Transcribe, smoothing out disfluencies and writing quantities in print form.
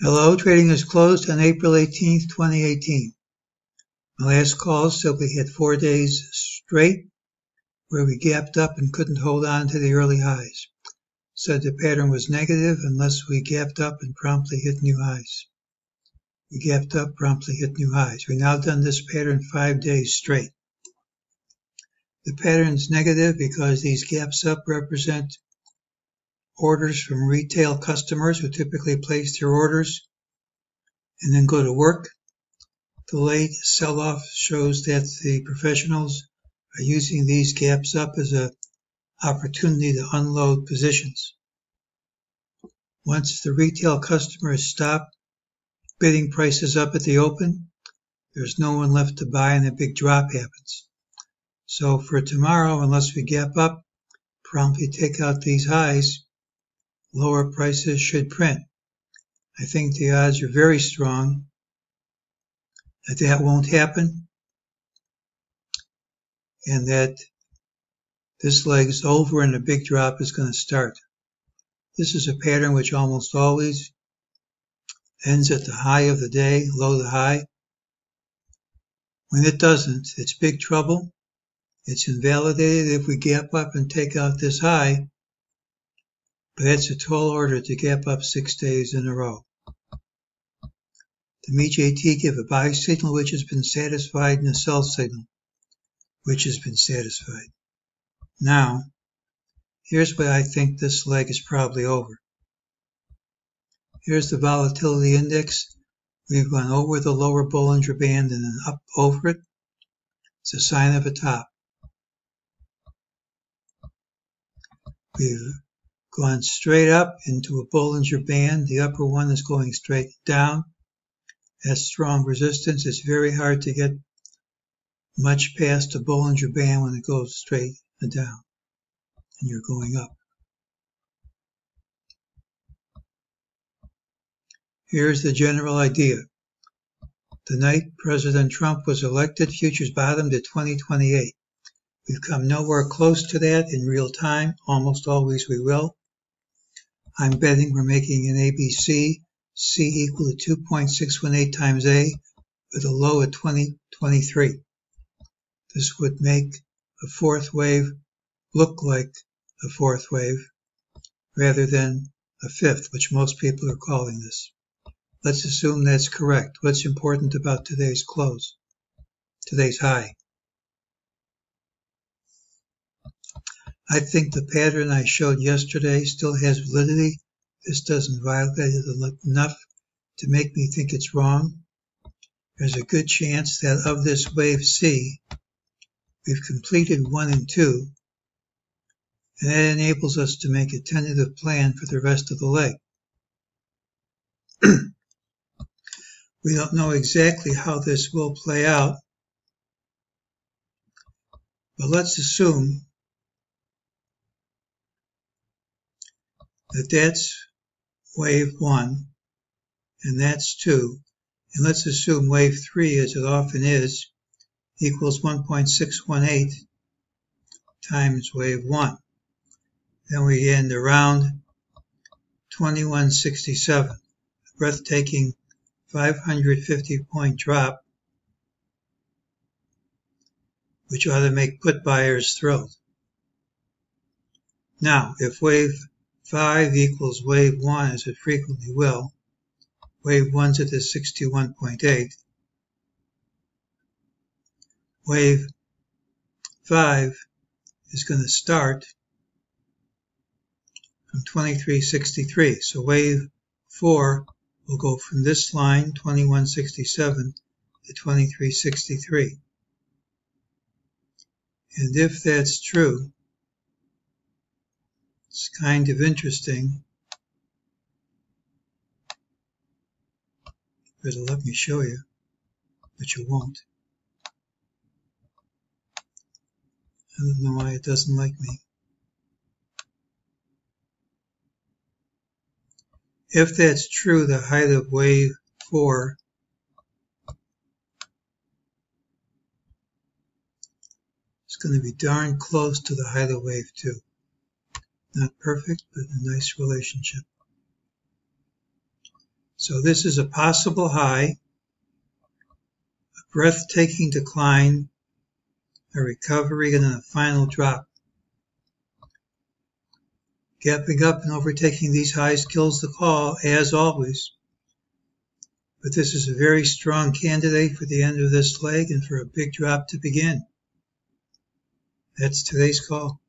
Hello, trading is closed on April 18th, 2018. My last call said we had 4 days straight where we gapped up and couldn't hold on to the early highs. Said the pattern was negative unless we gapped up and promptly hit new highs. We gapped up, promptly hit new highs. We've now done this pattern 5 days straight. The pattern is negative because these gaps up represent orders from retail customers who typically place their orders and then go to work. The late sell-off shows that the professionals are using these gaps up as an opportunity to unload positions. Once the retail customers stop bidding prices up at the open, there's no one left to buy and a big drop happens. So for tomorrow, unless we gap up, promptly take out these highs, lower prices should print. I think the odds are very strong that won't happen and that this leg is over and a big drop is going to start. This is a pattern which almost always ends at the high of the day, low to high. When it doesn't, it's big trouble. It's invalidated if we gap up and take out this high, but that's a tall order to gap up 6 days in a row. The MEJT give a buy signal which has been satisfied and a sell signal which has been satisfied. Now, here's why I think this leg is probably over. Here's the volatility index. We've gone over the lower Bollinger Band and then up over it. It's a sign of a top. We've gone straight up into a Bollinger Band. The upper one is going straight down. That's strong resistance. It's very hard to get much past a Bollinger Band when it goes straight down and you're going up. Here's the general idea. The night President Trump was elected, futures bottomed at 2028. We've come nowhere close to that in real time. Almost always we will. I'm betting we're making an ABC, C equal to 2.618 times A with a low at 2023. This would make a fourth wave look like a fourth wave rather than a fifth, which most people are calling this. Let's assume that's correct. What's important about today's close? Today's high. I think the pattern I showed yesterday still has validity. This doesn't violate it enough to make me think it's wrong. There's a good chance that of this wave C, we've completed 1 and 2, and that enables us to make a tentative plan for the rest of the leg. We don't know exactly how this will play out, but let's assume that that's wave 1 and that's 2, and let's assume wave 3, as it often is, equals 1.618 times wave 1. Then we end around 2167, a breathtaking 550-point drop, which ought to make put buyers thrilled. Now, if wave 5 equals wave 1, as it frequently will, wave 1's at the 61.8, wave 5 is going to start from 2363. So wave 4 will go from this line, 2167, to 2363. And if that's true, it's kind of interesting. It'll let me show you, but you won't. I don't know why it doesn't like me. If that's true, the height of wave 4 is going to be darn close to the height of wave 2. Not perfect, but a nice relationship. So this is a possible high, a breathtaking decline, a recovery, and then a final drop. Gapping up and overtaking these highs kills the call, as always. But this is a very strong candidate for the end of this leg and for a big drop to begin. That's today's call.